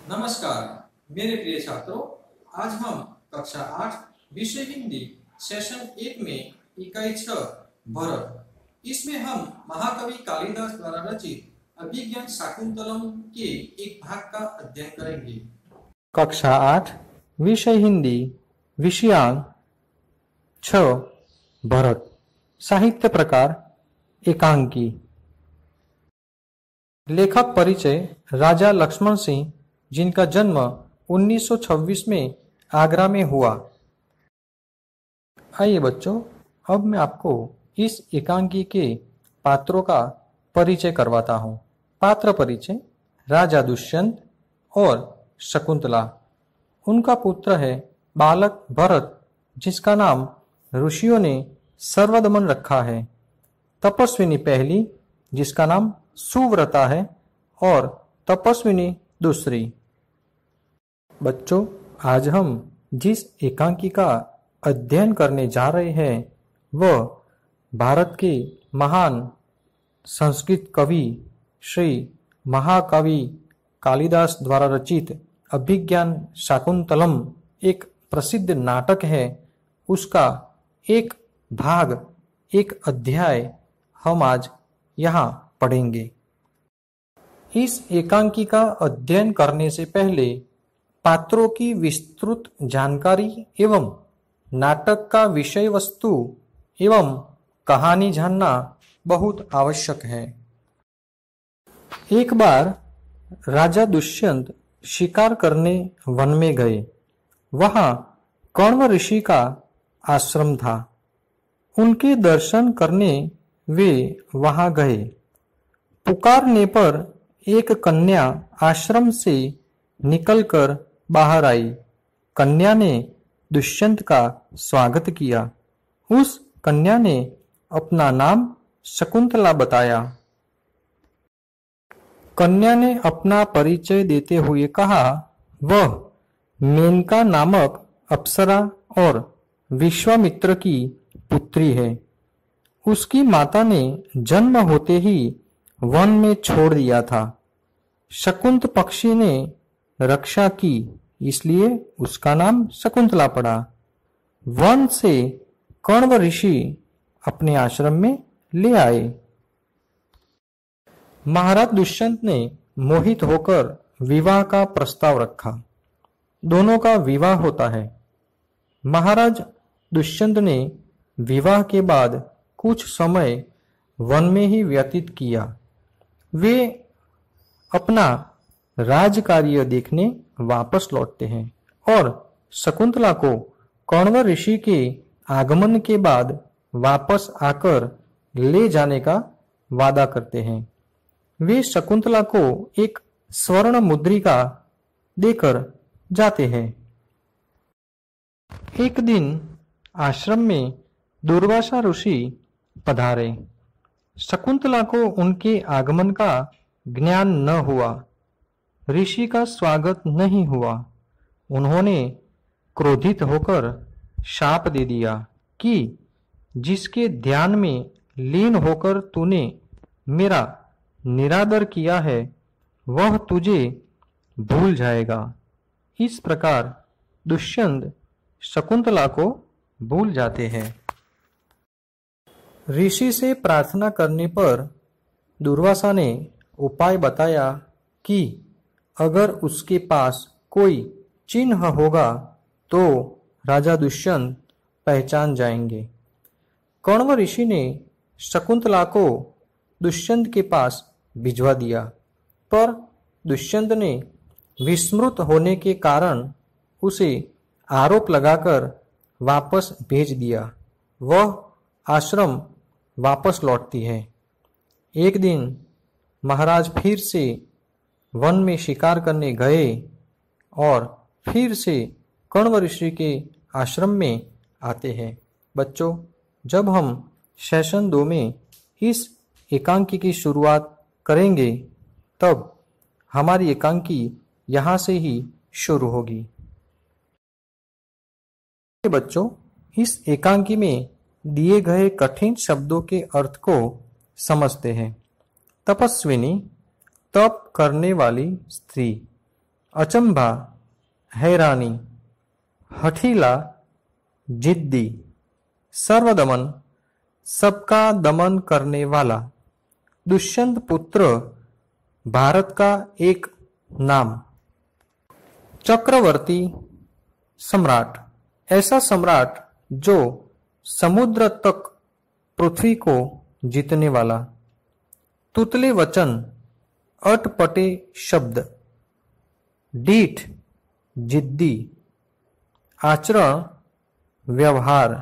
नमस्कार मेरे प्रिय छात्रों, आज हम कक्षा 8 विषय हिंदी सेशन 1 में इकाई 6 भरत इसमें हम महाकवि कालिदास द्वारा रचित अभिज्ञान शाकुंतलम के एक भाग का अध्ययन करेंगे। कक्षा 8 विषय हिंदी विषयांक 6 भरत साहित्य प्रकार एकांकी। लेखक परिचय राजा लक्ष्मण सिंह, जिनका जन्म 1926 में आगरा में हुआ। आइए बच्चों, अब मैं आपको इस एकांकी के पात्रों का परिचय करवाता हूँ। पात्र परिचय: राजा दुष्यंत और शकुंतला। उनका पुत्र है बालक भरत, जिसका नाम ऋषियों ने सर्वदमन रखा है। तपस्विनी पहली, जिसका नाम सुव्रता है, और तपस्विनी दूसरी। बच्चों, आज हम जिस एकांकी का अध्ययन करने जा रहे हैं वह भारत के महान संस्कृत कवि श्री महाकवि कालिदास द्वारा रचित अभिज्ञान शाकुंतलम एक प्रसिद्ध नाटक है। उसका एक भाग, एक अध्याय हम आज यहाँ पढ़ेंगे। इस एकांकी का अध्ययन करने से पहले पात्रों की विस्तृत जानकारी एवं नाटक का विषय वस्तु एवं कहानी जानना बहुत आवश्यक है। एक बार राजा दुष्यंत शिकार करने वन में गए। वहां कण्व ऋषि का आश्रम था। उनके दर्शन करने वे वहां गए। पुकारने पर एक कन्या आश्रम से निकलकर बाहर आई। कन्या ने दुष्यंत का स्वागत किया। उस कन्या ने अपना नाम शकुंतला बताया। कन्या ने अपना परिचय देते हुए कहा, वह मेनका नामक अप्सरा और विश्वामित्र की पुत्री है। उसकी माता ने जन्म होते ही वन में छोड़ दिया था। शकुंत पक्षी ने रक्षा की, इसलिए उसका नाम शकुंतला पड़ा। वन से कण्व ऋषि अपने आश्रम में ले आए। महाराज दुष्यंत ने मोहित होकर विवाह का प्रस्ताव रखा। दोनों का विवाह होता है। महाराज दुष्यंत ने विवाह के बाद कुछ समय वन में ही व्यतीत किया। वे अपना राजकार्य देखने वापस लौटते हैं और शकुंतला को कण्व ऋषि के आगमन के बाद वापस आकर ले जाने का वादा करते हैं। वे शकुंतला को एक स्वर्ण मुद्रिका देकर जाते हैं। एक दिन आश्रम में दुर्वासा ऋषि पधारे। शकुंतला को उनके आगमन का ज्ञान न हुआ। ऋषि का स्वागत नहीं हुआ। उन्होंने क्रोधित होकर शाप दे दिया कि जिसके ध्यान में लीन होकर तूने मेरा निरादर किया है वह तुझे भूल जाएगा। इस प्रकार दुष्यंत शकुंतला को भूल जाते हैं। ऋषि से प्रार्थना करने पर दुर्वासा ने उपाय बताया कि अगर उसके पास कोई चिन्ह होगा तो राजा दुष्यंत पहचान जाएंगे। कण्व ऋषि ने शकुंतला को दुष्यंत के पास भिजवा दिया, पर दुष्यंत ने विस्मृत होने के कारण उसे आरोप लगाकर वापस भेज दिया। वह आश्रम वापस लौटती है। एक दिन महाराज फिर से वन में शिकार करने गए और फिर से कण्व ऋषि के आश्रम में आते हैं। बच्चों, जब हम सेशन 2 में इस एकांकी की शुरुआत करेंगे तब हमारी एकांकी यहाँ से ही शुरू होगी। बच्चों, इस एकांकी में दिए गए कठिन शब्दों के अर्थ को समझते हैं। तपस्विनी, तप करने वाली स्त्री। अचंभा, हैरानी, हठीला, जिद्दी, सर्वदमन, सबका दमन करने वाला। दुष्यंत पुत्र भारत का एक नाम। चक्रवर्ती, सम्राट, ऐसा सम्राट जो समुद्र तक पृथ्वी को जीतने वाला। तुतले वचन, अटपटे शब्द। डीठ, जिद्दी, आचरण, व्यवहार।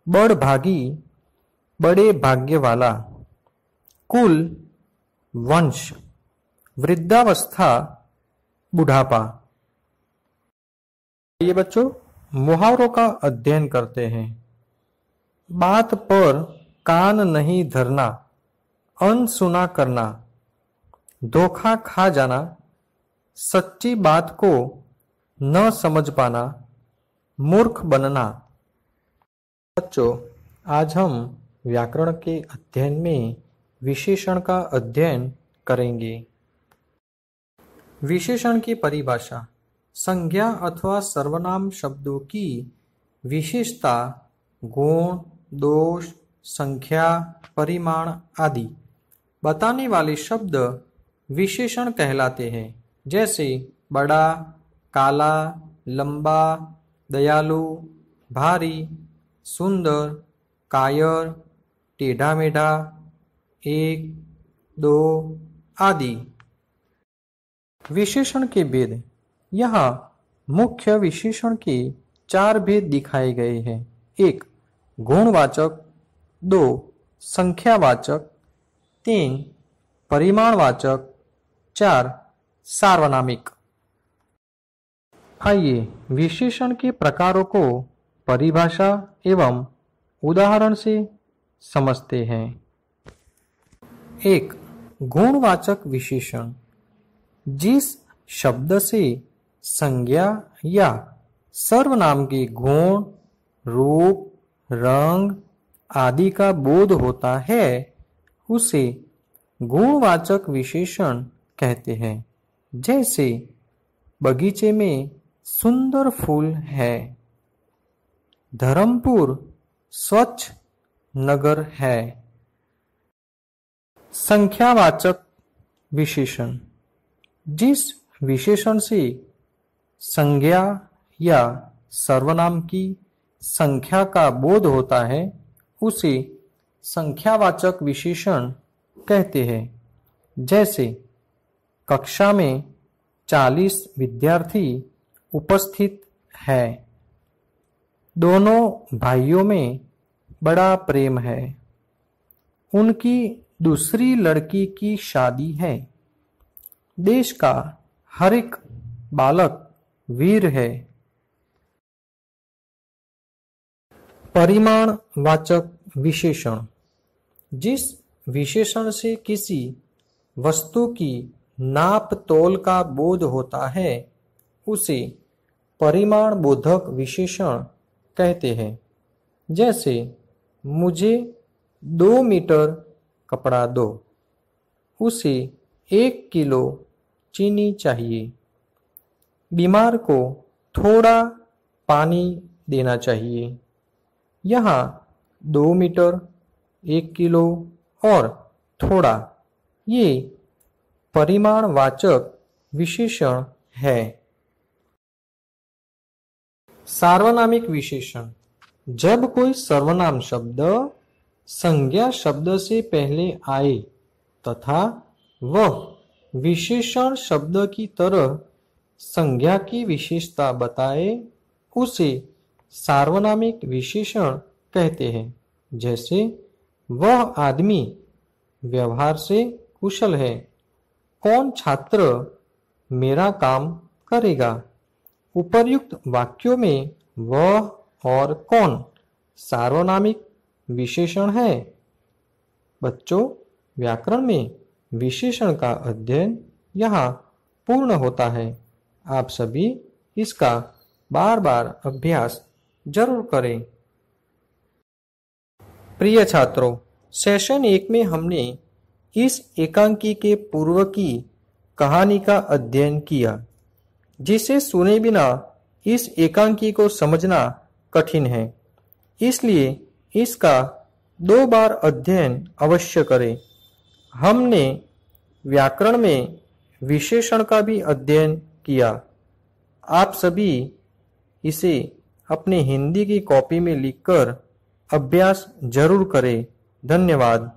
बड़भागी, बड़े भाग्य वाला। कुल, वंश। वृद्धावस्था, बुढ़ापा। ये बच्चों मुहावरों का अध्ययन करते हैं। बात पर कान नहीं धरना, अनसुना करना, धोखा खा जाना, सच्ची बात को न समझ पाना, मूर्ख बनना। बच्चों आज हम व्याकरण के अध्ययन में विशेषण का अध्ययन करेंगे। विशेषण की परिभाषा। संज्ञा अथवा सर्वनाम शब्दों की विशेषता, गुण, दोष, संख्या, परिमाण आदि बताने वाले शब्द विशेषण कहलाते हैं। जैसे बड़ा, काला, लंबा, दयालु, भारी, सुंदर, कायर, टेढ़ा मेढ़ा, एक, दो आदि। विशेषण के भेद। यहाँ मुख्य विशेषण के 4 भेद दिखाए गए हैं। 1. गुणवाचक, 2. संख्यावाचक, 3. परिमाणवाचक, 4. सार्वनामिक। आइए विशेषण के प्रकारों को परिभाषा एवं उदाहरण से समझते हैं। 1. गुणवाचक विशेषण। जिस शब्द से संज्ञा या सर्वनाम के गुण, रूप, रंग आदि का बोध होता है उसे गुणवाचक विशेषण कहते हैं। जैसे बगीचे में सुंदर फूल है, धर्मपुर स्वच्छ नगर है। संख्यावाचक विशेषण। जिस विशेषण से संज्ञा या सर्वनाम की संख्या का बोध होता है उसे संख्यावाचक विशेषण कहते हैं। जैसे कक्षा में 40 विद्यार्थी उपस्थित है, दोनों भाइयों में बड़ा प्रेम है, उनकी दूसरी लड़की की शादी है, देश का हर एक बालक वीर है। परिमाणवाचक विशेषण। जिस विशेषण से किसी वस्तु की नाप तोल का बोध होता है उसे परिमाण बोधक विशेषण कहते हैं। जैसे मुझे 2 मीटर कपड़ा दो, उसे 1 किलो चीनी चाहिए, बीमार को थोड़ा पानी देना चाहिए। यहाँ 2 मीटर, 1 किलो और थोड़ा ये परिमाणवाचक विशेषण है। सार्वनामिक विशेषण। जब कोई सर्वनाम शब्द संज्ञा शब्द से पहले आए तथा वह विशेषण शब्द की तरह संज्ञा की विशेषता बताए उसे सार्वनामिक विशेषण कहते हैं। जैसे वह आदमी व्यवहार से कुशल है, कौन छात्र मेरा काम करेगा। उपर्युक्त वाक्यों में वह और कौन सार्वनामिक विशेषण है। बच्चों व्याकरण में विशेषण का अध्ययन यहाँ पूर्ण होता है। आप सभी इसका बार बार अभ्यास जरूर करें। प्रिय छात्रों, सेशन 1 में हमने इस एकांकी के पूर्व की कहानी का अध्ययन किया। जिसे सुने बिना इस एकांकी को समझना कठिन है। इसलिए इसका 2 बार अध्ययन अवश्य करें। हमने व्याकरण में विशेषण का भी अध्ययन किया। आप सभी इसे अपने हिंदी की कॉपी में लिखकर अभ्यास जरूर करें। धन्यवाद।